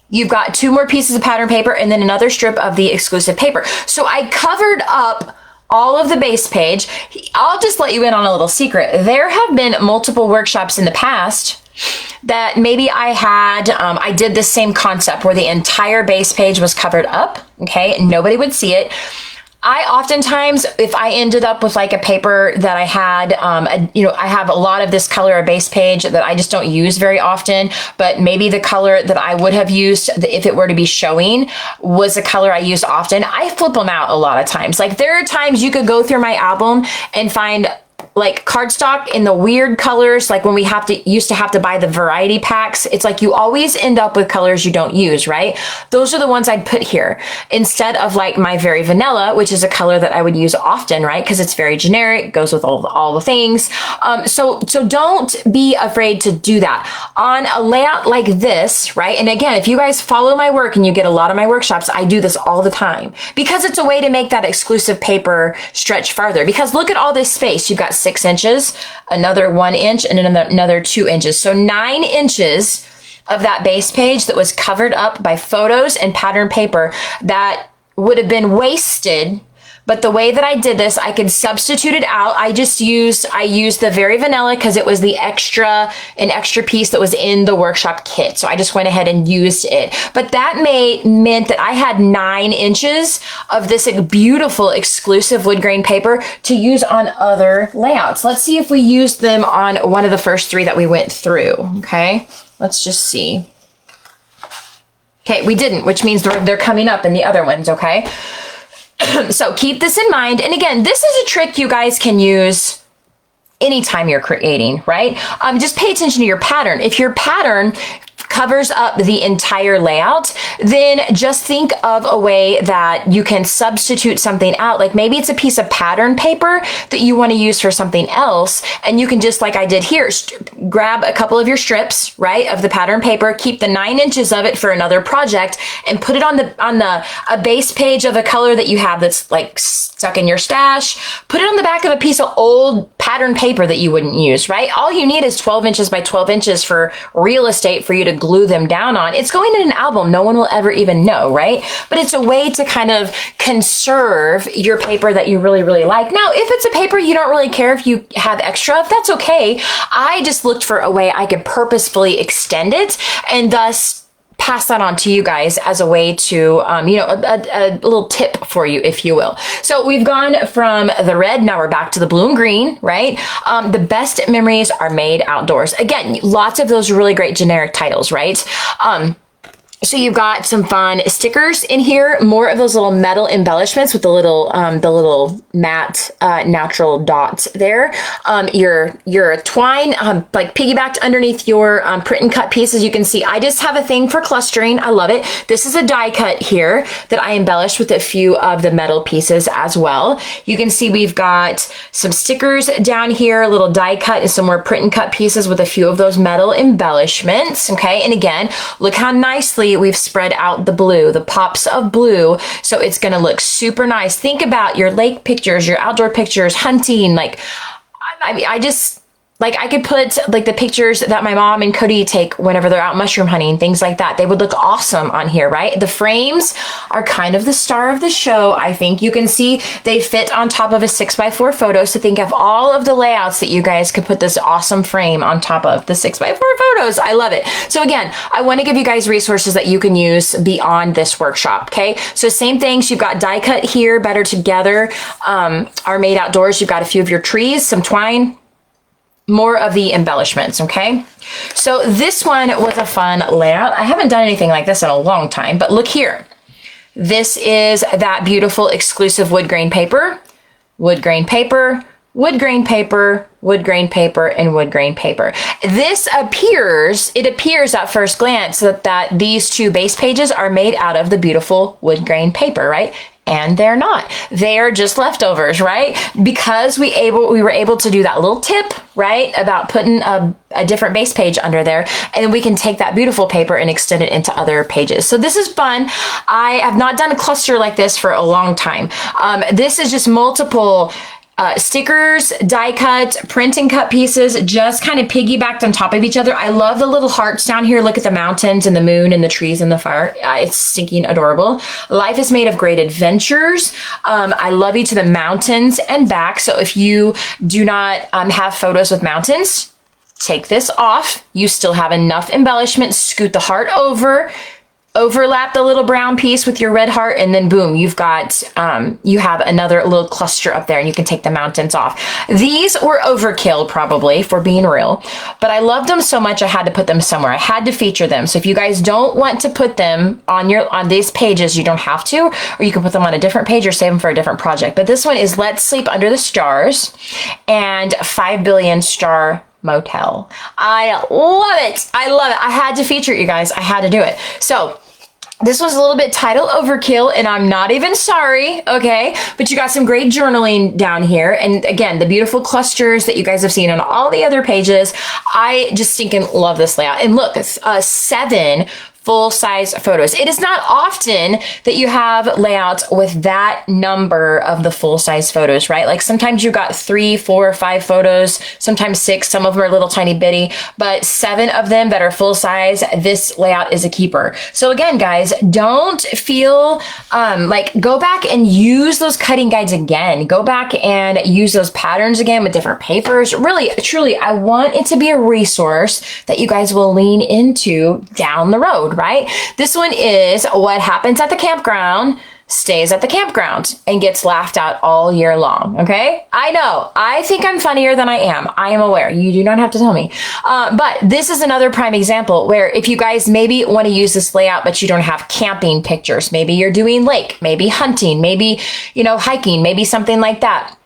you've got 2 more pieces of pattern paper, and then another strip of the exclusive paper. So I covered up all of the base page. I'll just let you in on a little secret. There have been multiple workshops in the past that maybe I did the same concept where the entire base page was covered up, okay, and nobody would see it. I oftentimes, if I ended up with like a paper that I had, I have a lot of this color or base page that I just don't use very often, but maybe the color that I would have used if it were to be showing was a color I used often. I flip them out a lot of times. Like, there are times you could go through my album and find like cardstock in the weird colors, like when we used to have to buy the variety packs. It's like you always end up with colors you don't use, right? Those are the ones I'd put here instead of like my very vanilla, which is a color that I would use often, right? Because it's very generic, goes with all the things. So don't be afraid to do that on a layout like this, right? And again, if you guys follow my work and you get a lot of my workshops, I do this all the time because it's a way to make that exclusive paper stretch farther. Because look at all this space. You've got 6 inches, another 1 inch, and another 2 inches. So 9 inches of that base page that was covered up by photos and pattern paper that would have been wasted. But the way that I did this, I could substitute it out. I used the Very Vanilla because it was an extra piece that was in the workshop kit. So I just went ahead and used it. But that meant that I had 9 inches of this beautiful exclusive wood grain paper to use on other layouts. Let's see if we used them on one of the first 3 that we went through. Okay, let's just see. Okay, we didn't, which means they're coming up in the other ones, okay? So keep this in mind. And again, this is a trick you guys can use anytime you're creating, right? Just pay attention to your pattern. If your pattern covers up the entire layout, then just think of a way that you can substitute something out. Like maybe it's a piece of pattern paper that you want to use for something else. And you can just, like I did here, grab a couple of your strips, right, of the pattern paper, keep the 9 inches of it for another project, and put it on a base page of a color that you have that's like stuck in your stash. Put it on the back of a piece of old pattern paper that you wouldn't use, right? All you need is 12 inches by 12 inches for real estate for you to glue them down on. It's going in an album. No one will ever even know, right? But it's a way to kind of conserve your paper that you really, really like. Now, if it's a paper you don't really care if you have extra, that's okay. I just looked for a way I could purposefully extend it and thus pass that on to you guys as a way to, a little tip for you, if you will. So we've gone from the red, now we're back to the blue and green, right? The best memories are made outdoors. Again, lots of those really great generic titles, right? So you've got some fun stickers in here, more of those little metal embellishments with the little matte natural dots there. Your twine like piggybacked underneath your print and cut pieces. You can see I just have a thing for clustering. I love it. This is a die cut here that I embellished with a few of the metal pieces as well. You can see we've got some stickers down here, a little die cut and some more print and cut pieces with a few of those metal embellishments. Okay, and again, look how nicely we've spread out the blue, the pops of blue. So it's going to look super nice. Think about your lake pictures, your outdoor pictures, hunting. Like, I mean, I could put like the pictures that my mom and Cody take whenever they're out mushroom hunting, things like that. They would look awesome on here, right? The frames are kind of the star of the show. I think you can see they fit on top of a 6x4 photo. So think of all of the layouts that you guys could put this awesome frame on top of the 6x4 photos. I love it. So again, I want to give you guys resources that you can use beyond this workshop. Okay. So same things. You've got die cut here, Better Together, are made outdoors. You've got a few of your trees, some twine, more of the embellishments, okay? So this one was a fun layout. I haven't done anything like this in a long time, but look here. This is that beautiful exclusive wood grain paper, wood grain paper, wood grain paper, wood grain paper, and wood grain paper. It appears at first glance that these 2 base pages are made out of the beautiful wood grain paper, right? And they're not. They are just leftovers, right? Because we were able to do that little tip, right, about putting a different base page under there, and we can take that beautiful paper and extend it into other pages. So this is fun. I have not done a cluster like this for a long time. This is just multiple stickers, die cut, print and cut pieces, just kind of piggybacked on top of each other. I love the little hearts down here. Look at the mountains and the moon and the trees and the fire. It's stinking adorable. Life is made of great adventures. I love you to the mountains and back. So if you do not have photos with mountains, take this off. You still have enough embellishment. Scoot the heart over. Overlap the little brown piece with your red heart, and then boom, you've got, you have another little cluster up there, and you can take the mountains off. These were overkill, probably, for being real, but I loved them so much I had to put them somewhere. I had to feature them. So if you guys don't want to put them on these pages, you don't have to, or you can put them on a different page or save them for a different project. But this one is Let's Sleep Under the Stars and 5 Billion Star Motel. I love it. I love it. I had to feature it, you guys. I had to do it. So this was a little bit title overkill, and I'm not even sorry, okay? But you got some great journaling down here. And again, the beautiful clusters that you guys have seen on all the other pages. I just stinking love this layout. And look, 7 full-size photos. It is not often that you have layouts with that number of the full-size photos, right? Like sometimes you got 3, 4, 5 photos, sometimes 6, some of them are little tiny bitty, but 7 of them that are full-size, this layout is a keeper. So again, guys, don't feel like, go back and use those cutting guides again. Go back and use those patterns again with different papers. Really, truly, I want it to be a resource that you guys will lean into down the road, right? This one is what happens at the campground stays at the campground and gets laughed at all year long, okay? I know, I think I'm funnier than I am. I am aware. You do not have to tell me. But this is another prime example where if you guys maybe want to use this layout, but you don't have camping pictures, maybe you're doing lake, maybe hunting, maybe, you know, hiking, maybe something like that.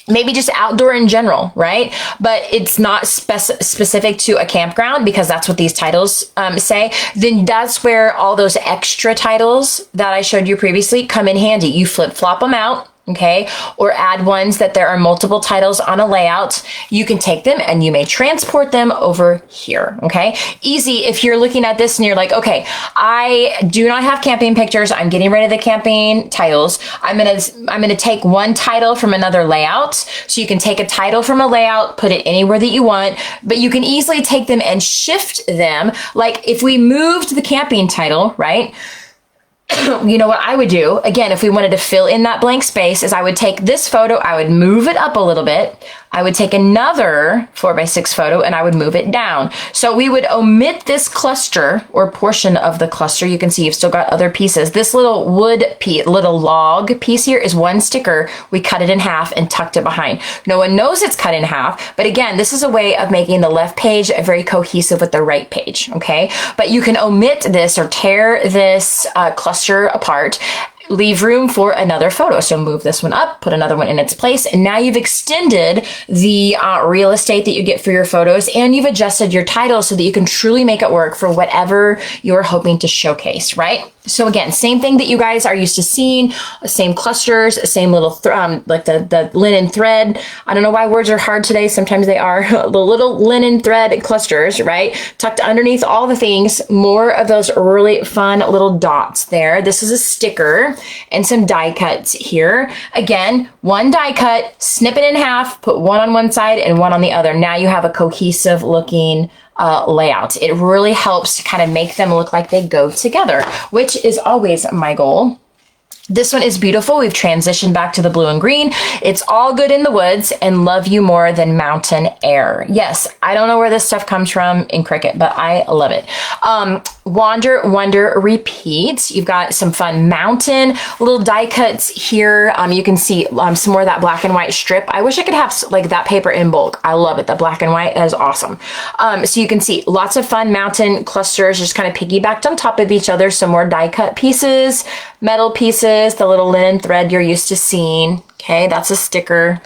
Maybe just outdoor in general, right? But it's not specific to a campground because that's what these titles say. Then that's where all those extra titles that I showed you previously come in handy. You flip-flop them out. Okay, or add ones that there are multiple titles on a layout. You can take them and you may transport them over here. Okay, easy if you're looking at this and you're like, okay, I do not have camping pictures. I'm getting rid of the camping titles. I'm gonna take one title from another layout. So you can take a title from a layout, put it anywhere that you want, but you can easily take them and shift them. Like if we moved the camping title, right? You know what I would do, again, if we wanted to fill in that blank space, is I would take this photo, I would move it up a little bit. I would take another 4x6 photo and I would move it down. So we would omit this cluster or portion of the cluster. You can see you've still got other pieces. This little wood piece, little log piece here is one sticker. We cut it in half and tucked it behind. No one knows it's cut in half, but again, this is a way of making the left page very cohesive with the right page, okay? But you can omit this or tear this cluster apart, leave room for another photo. So move this one up, put another one in its place, and now you've extended the real estate that you get for your photos, and you've adjusted your title so that you can truly make it work for whatever you're hoping to showcase, right? So again, same thing that you guys are used to seeing, same clusters, same little, like the linen thread. I don't know why words are hard today. Sometimes they are. The little linen thread clusters, right? Tucked underneath all the things, more of those really fun little dots there. This is a sticker and some die cuts here. Again, one die cut, snip it in half, put one on one side and one on the other. Now you have a cohesive looking layout. It really helps to kind of make them look like they go together, which is always my goal. This one is beautiful. We've transitioned back to the blue and green. It's all good in the woods and love you more than mountain air. Yes, I don't know where this stuff comes from in Cricut, but I love it. Wander, wonder, repeat. You've got some fun mountain little die cuts here. You can see some more of that black and white strip. I wish I could have like that paper in bulk. I love it. The black and white is awesome. So you can see lots of fun mountain clusters just kind of piggybacked on top of each other. Some more die cut pieces, metal pieces, the little linen thread you're used to seeing. Okay, that's a sticker.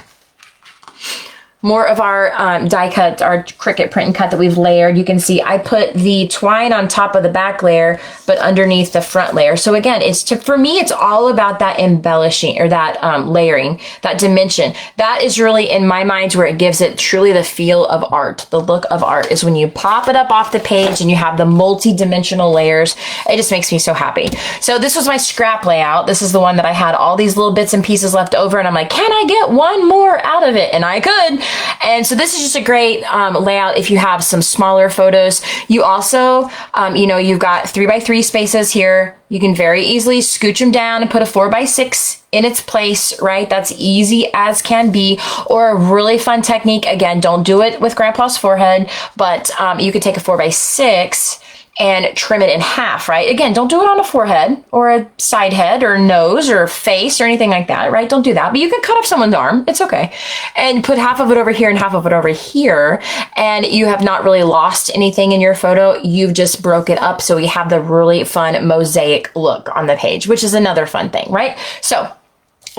More of our die cut, our Cricut print and cut that we've layered. You can see I put the twine on top of the back layer, but underneath the front layer. So again, for me, it's all about that embellishing or that layering, that dimension. That is really in my mind where it gives it truly the feel of art. The look of art is when you pop it up off the page and you have the multi-dimensional layers. It just makes me so happy. So this was my scrap layout. This is the one that I had all these little bits and pieces left over, and I'm like, can I get one more out of it? And I could. And so this is just a great layout if you have some smaller photos. You also, you've got 3x3 spaces here. You can very easily scooch them down and put a 4x6 in its place, right? That's easy as can be. Or a really fun technique, again, don't do it with Grandpa's forehead, but you could take a 4x6 and trim it in half, right? Again, don't do it on a forehead or a side head or nose or face or anything like that, right? Don't do that. But you can cut off someone's arm. It's okay. And put half of it over here and half of it over here. And you have not really lost anything in your photo. You've just broke it up so we have the really fun mosaic look on the page, which is another fun thing, right? So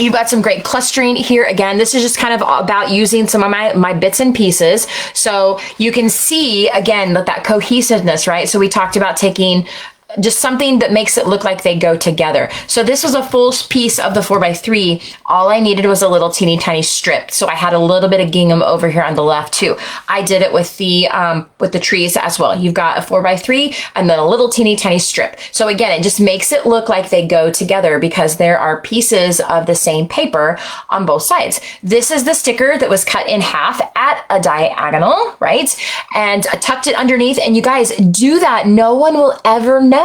you've got some great clustering here. Again, this is just kind of about using some of my bits and pieces. So you can see, again, that cohesiveness, right? So we talked about taking just something that makes it look like they go together. So this was a full piece of the 4x3. All I needed was a little teeny tiny strip. So I had a little bit of gingham over here on the left too. I did it with the trees as well. You've got a 4x3 and then a little teeny tiny strip. So again, it just makes it look like they go together because there are pieces of the same paper on both sides. This is the sticker that was cut in half at a diagonal, right? And I tucked it underneath. And you guys do that. No one will ever know.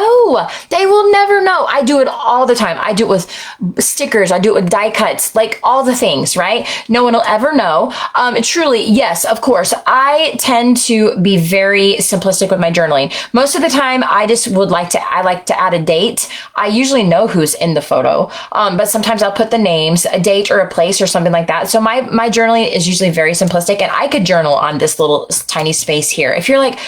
They will never know. I do it all the time. I do it with stickers. I do it with die cuts, like all the things, right? No one will ever know. Truly, yes, of course. I tend to be very simplistic with my journaling. Most of the time, I like to add a date. I usually know who's in the photo, but sometimes I'll put the names, a date or a place or something like that. So my journaling is usually very simplistic, and I could journal on this little tiny space here. If you're like,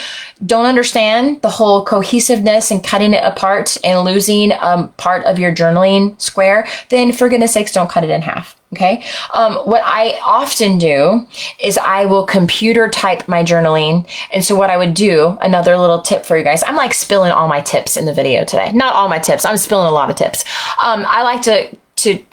don't understand the whole cohesiveness and cutting it apart and losing part of your journaling square, then for goodness sakes, don't cut it in half. Okay. What I often do is I will computer type my journaling. And so what I would do, another little tip for you guys, I'm like spilling all my tips in the video today. Not all my tips. I'm spilling a lot of tips. I like to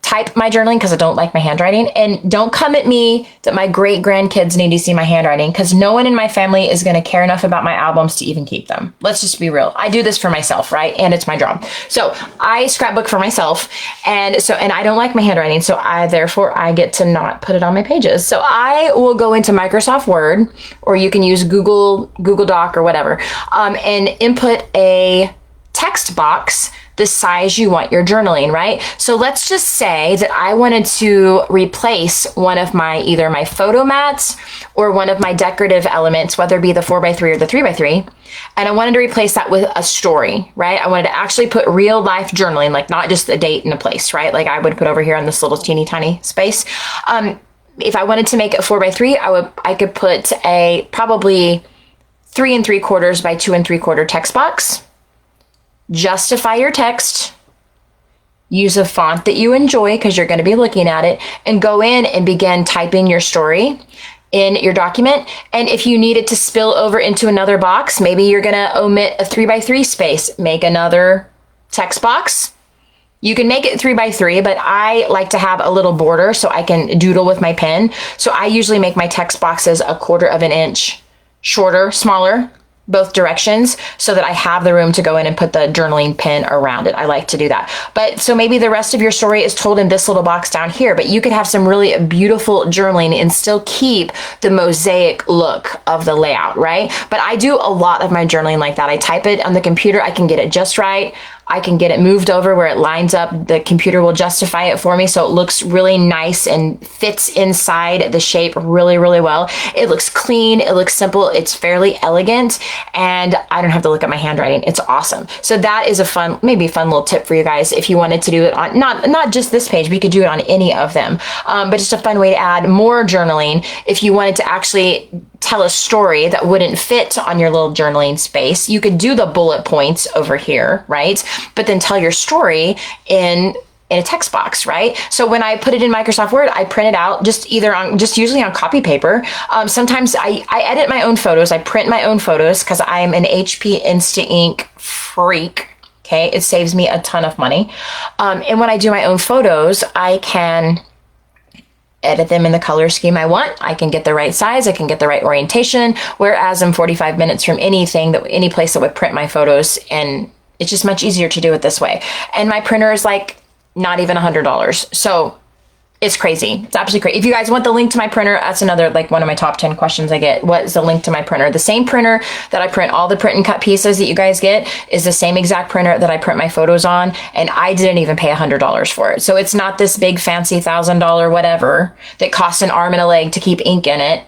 type my journaling because I don't like my handwriting. And don't come at me that my great grandkids need to see my handwriting, because no one in my family is going to care enough about my albums to even keep them. Let's just be real. I do this for myself, right? And it's my job. So I scrapbook for myself. And I don't like my handwriting. So therefore I get to not put it on my pages. So I will go into Microsoft Word, or you can use Google Doc or whatever, and input a text box the size you want your journaling, right? So let's just say that I wanted to replace one of either my photo mats or one of my decorative elements, whether it be the 4x3 or the 3x3. And I wanted to replace that with a story, right? I wanted to actually put real life journaling, like not just a date and a place, right? Like I would put over here on this little teeny tiny space. If I wanted to make it 4x3, I could put a probably 3 3/4 by 2 3/4 text box. Justify your text, use a font that you enjoy because you're going to be looking at it, and go in and begin typing your story in your document. And if you need it to spill over into another box, maybe you're going to omit a 3x3 space, make another text box. You can make it 3x3, but I like to have a little border so I can doodle with my pen. So I usually make my text boxes 1/4 inch shorter, smaller, both directions, so that I have the room to go in and put the journaling pen around it. I like to do that. But so maybe the rest of your story is told in this little box down here, but you could have some really beautiful journaling and still keep the mosaic look of the layout, right? But I do a lot of my journaling like that. I type it on the computer. I can get it just right. I can get it moved over where it lines up. The computer will justify it for me so it looks really nice and fits inside the shape really, really well. It looks clean. It looks simple. It's fairly elegant, and I don't have to look at my handwriting. It's awesome. So that is maybe a fun little tip for you guys if you wanted to do it on not just this page, but you could do it on any of them. But just a fun way to add more journaling if you wanted to actually tell a story that wouldn't fit on your little journaling space. You could do the bullet points over here, right? But then tell your story in a text box, right? So when I put it in Microsoft Word, I print it out just usually on copy paper. Sometimes I edit my own photos. I print my own photos because I'm an HP Insta Ink freak. Okay. It saves me a ton of money. And when I do my own photos, I can edit them in the color scheme I want. I can get the right size. I can get the right orientation. Whereas I'm 45 minutes from any place that would print my photos, and it's just much easier to do it this way. And my printer is like not even $100. So it's crazy. It's absolutely crazy. If you guys want the link to my printer, that's another, like, one of my top 10 questions I get. What is the link to my printer? The same printer that I print all the print and cut pieces that you guys get is the same exact printer that I print my photos on. And I didn't even pay $100 for it. So it's not this big fancy $1,000 whatever that costs an arm and a leg to keep ink in it.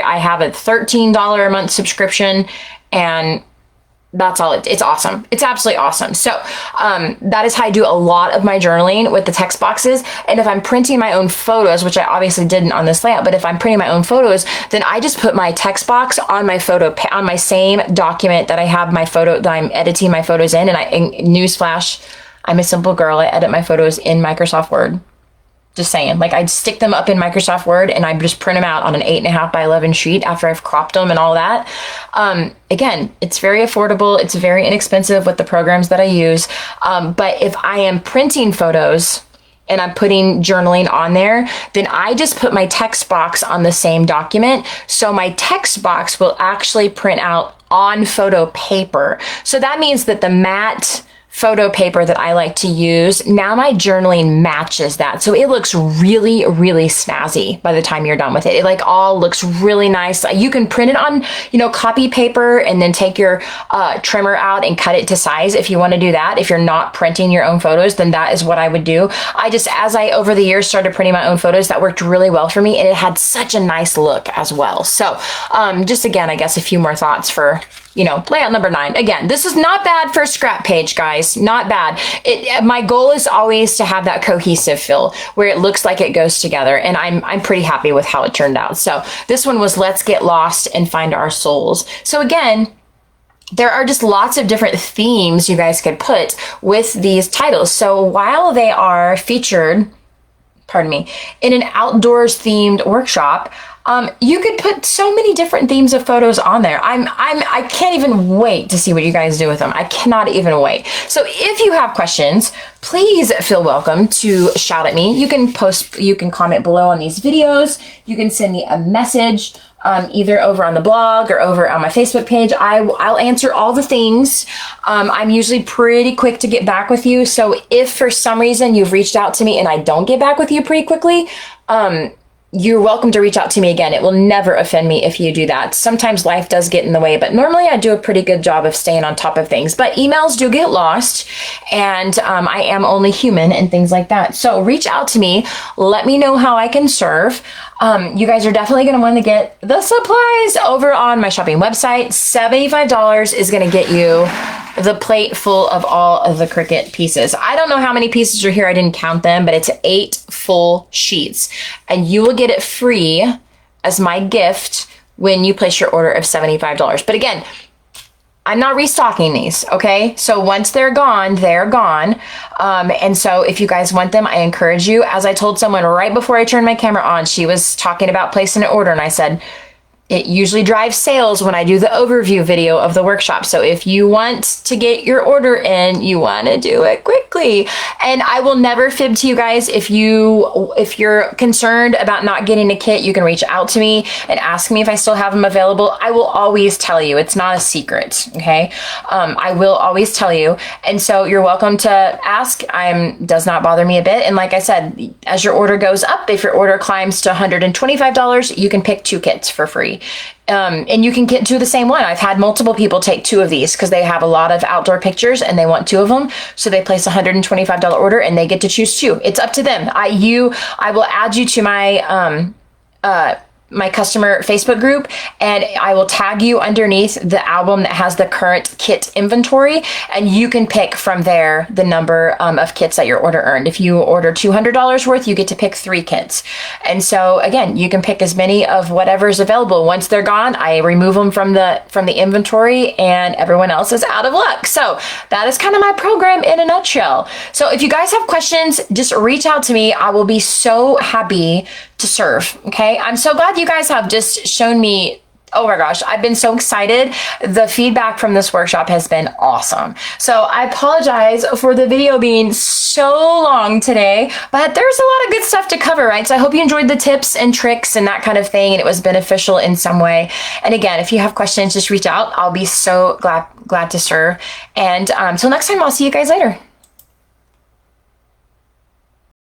I have a $13 a month subscription, and that's all. It's awesome. It's absolutely awesome. So that is how I do a lot of my journaling with the text boxes. And if I'm printing my own photos, which I obviously didn't on this layout, but if I'm printing my own photos, then I just put my text box on my on my same document that I have my photo, that I'm editing my photos in. And newsflash, I'm a simple girl. I edit my photos in Microsoft Word. Just saying, like I'd stick them up in Microsoft Word and I'd just print them out on an 8.5 by 11 sheet after I've cropped them and all that. Again, it's very affordable. It's very inexpensive with the programs that I use. But if I am printing photos and I'm putting journaling on there, then I just put my text box on the same document. So my text box will actually print out on photo paper. So that means that the matte photo paper that I like to use, now my journaling matches that. So it looks really, really snazzy by the time you're done with it. It like all looks really nice. You can print it on, you know, copy paper and then take your trimmer out and cut it to size if you want to do that. If you're not printing your own photos, then that is what I would do. I just, as I over the years started printing my own photos, that worked really well for me and it had such a nice look as well. So just again, I guess a few more thoughts for, you know, layout number 9. Again, this is not bad for a scrap page, guys. Not bad. My goal is always to have that cohesive feel where it looks like it goes together. And I'm pretty happy with how it turned out. So this one was Let's Get Lost and Find Our Souls. So again, there are just lots of different themes you guys could put with these titles. So while they are featured, pardon me, in an outdoors themed workshop, you could put so many different themes of photos on there. I can't even wait to see what you guys do with them. I cannot even wait. So if you have questions, please feel welcome to shout at me. You can comment below on these videos. You can send me a message, either over on the blog or over on my Facebook page. I'll answer all the things. I'm usually pretty quick to get back with you. So if for some reason you've reached out to me and I don't get back with you pretty quickly, you're welcome to reach out to me again. It will never offend me if you do that. Sometimes life does get in the way, but normally I do a pretty good job of staying on top of things. But emails do get lost, and I am only human and things like that. So reach out to me. Let me know how I can serve. You guys are definitely going to want to get the supplies over on my shopping website. $75 is going to get you the plate full of all of the Cricut pieces. I don't know how many pieces are here. I didn't count them, but it's 8 full sheets, and you will get it free as my gift when you place your order of $75. But again, I'm not restocking these, okay? So once they're gone, they're gone. And so if you guys want them, I encourage you. As I told someone right before I turned my camera on, she was talking about placing an order, and I said, it usually drives sales when I do the overview video of the workshop. So if you want to get your order in, you want to do it quickly. And I will never fib to you guys. If you're concerned about not getting a kit, you can reach out to me and ask me if I still have them available. I will always tell you. It's not a secret, okay? I will always tell you. And so you're welcome to ask. Does not bother me a bit. And like I said, as your order goes up, if your order climbs to $125, you can pick 2 kits for free. And you can get 2 of the same one. I've had multiple people take 2 of these because they have a lot of outdoor pictures and they want 2 of them. So they place a $125 order and they get to choose 2. It's up to them. I will add you to my customer Facebook group, and I will tag you underneath the album that has the current kit inventory, and you can pick from there the number of kits that your order earned. If you order $200 worth, you get to pick 3 kits. And so again, you can pick as many of whatever's available. Once they're gone, I remove them from the inventory, and everyone else is out of luck. So that is kind of my program in a nutshell. So if you guys have questions, just reach out to me. I will be so happy to serve. Okay. I'm so glad you guys have just shown me. Oh my gosh, I've been so excited. The feedback from this workshop has been awesome. So I apologize for the video being so long today, but there's a lot of good stuff to cover, right? So I hope you enjoyed the tips and tricks and that kind of thing, and it was beneficial in some way. And again, if you have questions, just reach out. I'll be so glad to serve. And until next time, I'll see you guys later.